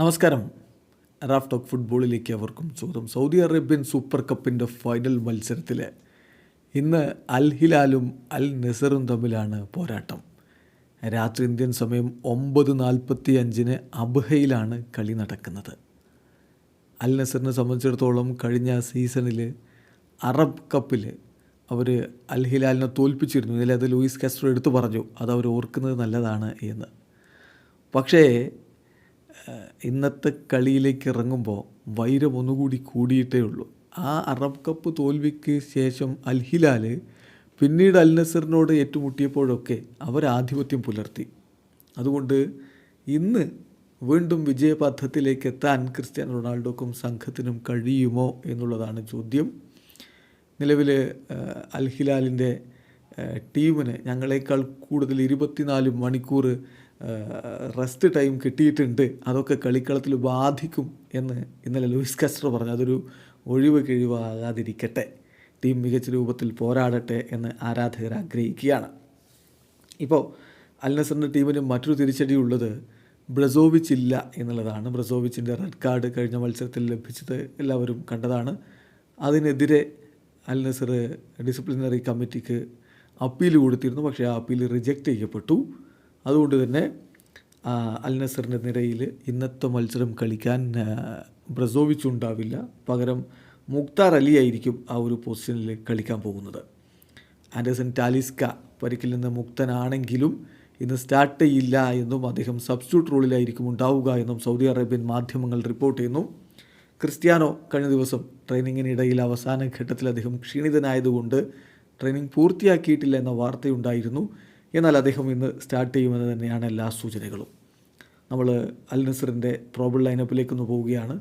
നമസ്കാരം. Raf talk ഫുട്ബോളിലേക്ക് അവർക്കും സ്വാഗതം. സൗദി അറേബ്യൻ സൂപ്പർ കപ്പിൻ്റെ ഫൈനൽ മത്സരത്തിൽ ഇന്ന് അൽ ഹിലാലും അൽ നസറും തമ്മിലാണ് പോരാട്ടം. രാത്രി ഇന്ത്യൻ സമയം 9:45 അബ്ഹയിലാണ് കളി നടക്കുന്നത്. അൽ നസറിനെ സംബന്ധിച്ചിടത്തോളം കഴിഞ്ഞ സീസണിൽ അറബ് കപ്പിൽ അവർ അൽ ഹിലാലിനെ തോൽപ്പിച്ചിരുന്നു. ഇതിൽ അത് ലൂയിസ് കാസ്ട്രോ എടുത്തു പറഞ്ഞു, അത് അവർ ഓർക്കുന്നത് നല്ലതാണ് എന്ന്. പക്ഷേ ഇന്നത്തെ കളിയിലേക്ക് ഇറങ്ങുമ്പോൾ വൈരം ഒന്നുകൂടി കൂടിയിട്ടേ ഉള്ളൂ. ആ അറബ് കപ്പ് തോൽവിക്ക് ശേഷം അൽ ഹിലാൽ പിന്നീട് അൽ നസറിനോട് ഏറ്റുമുട്ടിയപ്പോഴൊക്കെ അവർ ആധിപത്യം പുലർത്തി. അതുകൊണ്ട് ഇന്ന് വീണ്ടും വിജയപഥത്തിലേക്ക് എത്താൻ ക്രിസ്ത്യാനോ റൊണാൾഡോക്കും സംഘത്തിനും കഴിയുമോ എന്നുള്ളതാണ് ചോദ്യം. നിലവിൽ അൽ ഹിലാലിൻ്റെ ടീമിന് ഞങ്ങളെക്കാൾ കൂടുതൽ 24 മണിക്കൂർ റെസ്റ്റ് ടൈം കിട്ടിയിട്ടുണ്ട്. അതൊക്കെ കളിക്കളത്തിൽ ബാധിക്കും എന്ന് ഇന്നലെ ലൂയിസ് കാസ്ട്രോ പറഞ്ഞു. അതൊരു ഒഴിവ് കിഴിവാകാതിരിക്കട്ടെ, ടീം മികച്ച രൂപത്തിൽ പോരാടട്ടെ എന്ന് ആരാധകർ ആഗ്രഹിക്കുകയാണ്. ഇപ്പോൾ അൽ നസറിൻ്റെ ടീമിന് മറ്റൊരു തിരിച്ചടിയുള്ളത് ബ്രസോവിച്ച് ഇല്ല എന്നുള്ളതാണ്. ബ്രസോവിച്ചിൻ്റെ റെഡ് കാർഡ് കഴിഞ്ഞ മത്സരത്തിൽ ലഭിച്ചത് എല്ലാവരും കണ്ടതാണ്. അതിനെതിരെ അൽ നസർ ഡിസിപ്ലിനറി കമ്മിറ്റിക്ക് അപ്പീൽ കൊടുത്തിരുന്നു. പക്ഷേ ആ അപ്പീൽ റിജക്റ്റ് ചെയ്യപ്പെട്ടു. അതുകൊണ്ട് തന്നെ അൽ നസറിൻ്റെ നിരയിൽ ഇന്നത്തെ മത്സരം കളിക്കാൻ ബ്രസോവിച്ച് ഉണ്ടാവില്ല. പകരം മുക്താർ അലി ആയിരിക്കും ആ ഒരു പൊസിഷനിൽ കളിക്കാൻ പോകുന്നത്. ആൻഡേഴ്സൺ ടാലിസ്ക പരിക്കിൽ നിന്ന് മുക്തനാണെങ്കിലും ഇന്ന് സ്റ്റാർട്ട് ചെയ്യില്ല എന്നും അദ്ദേഹം സബ്സ്റ്റിറ്റ്യൂട്ട് റോളിലായിരിക്കും ഉണ്ടാവുക എന്നും സൗദി അറേബ്യൻ മാധ്യമങ്ങൾ റിപ്പോർട്ട് ചെയ്യുന്നു. ക്രിസ്ത്യാനോ കഴിഞ്ഞ ദിവസം ട്രെയിനിങ്ങിനിടയിൽ അവസാന ഘട്ടത്തിൽ അദ്ദേഹം ക്ഷീണിതനായതുകൊണ്ട് ട്രെയിനിങ് പൂർത്തിയാക്കിയിട്ടില്ല എന്ന വാർത്തയുണ്ടായിരുന്നു. എന്നാൽ അദ്ദേഹം ഇന്ന് സ്റ്റാർട്ട് ചെയ്യുമെന്ന് തന്നെയാണ് എല്ലാ സൂചനകളും. നമ്മൾ അൽ നസറിൻ്റെ പ്രോബിൾ ലൈനപ്പിലേക്കൊന്ന് പോവുകയാണ്.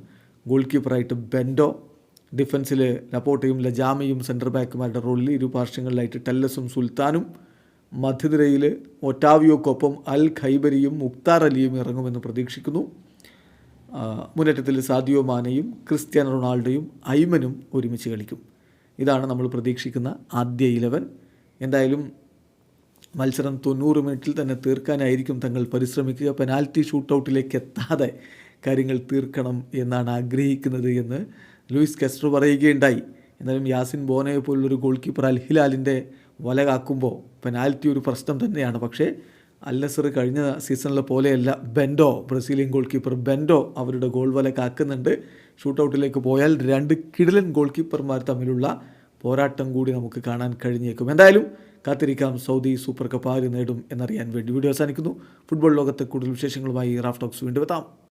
ഗോൾ കീപ്പറായിട്ട് ബെൻഡോ, ഡിഫൻസിൽ ലപ്പോട്ടയും ലജാമയും സെൻറ്റർ ബാക്കുമാരുടെ റോളിൽ ഇരുപാർശ്വങ്ങളിലായിട്ട് ടെല്ലസും സുൽത്താനും, മധ്യനിരയിൽ ഒറ്റാവിയോക്കൊപ്പം അൽ ഖൈബരിയും മുക്താർ അലിയും ഇറങ്ങുമെന്ന് പ്രതീക്ഷിക്കുന്നു. മുന്നേറ്റത്തിൽ സാദിയോ മാനയും ക്രിസ്ത്യാനോ റൊണാൾഡോയും ഐമനും ഒരുമിച്ച് കളിക്കും. ഇതാണ് നമ്മൾ പ്രതീക്ഷിക്കുന്ന ആദ്യ 11. എന്തായാലും മത്സരം 90 മിനിറ്റിൽ തന്നെ തീർക്കാനായിരിക്കും തങ്ങൾ പരിശ്രമിക്കുക. പെനാൽറ്റി ഷൂട്ടൗട്ടിലേക്ക് എത്താതെ കാര്യങ്ങൾ തീർക്കണം എന്നാണ് ആഗ്രഹിക്കുന്നത് എന്ന് ലൂയിസ് കാസ്ട്രോ പറയുകയുണ്ടായി. എന്നാലും യാസിൻ ബോനയെ പോലുള്ളൊരു ഗോൾ കീപ്പർ അൽ ഹിലാലിൻ്റെ വല കാക്കുമ്പോൾ പെനാൽറ്റി ഒരു പ്രശ്നം തന്നെയാണ്. പക്ഷേ അൽ നസർ കഴിഞ്ഞ സീസണിലെ പോലെയല്ല. ബെൻഡോ, ബ്രസീലിയൻ ഗോൾ കീപ്പർ ബെൻഡോ അവരുടെ ഗോൾ വല കാക്കുന്നുണ്ട്. ഷൂട്ടൗട്ടിലേക്ക് പോയാൽ 2 കിടിലൻ ഗോൾ കീപ്പർമാർ തമ്മിലുള്ള പോരാട്ടം കൂടി നമുക്ക് കാണാൻ കഴിഞ്ഞേക്കും. എന്തായാലും കാത്തിരിക്കാം സൗദി സൂപ്പർ കപ്പ് ആര് നേടും എന്നറിയാൻ വേണ്ടി. വീഡിയോ അവസാനിക്കുന്നു. ഫുട്ബോൾ ലോകത്തെ കൂടുതൽ വിശേഷങ്ങളുമായി റാഫ് ടോക്സ് വീണ്ടും എത്താം.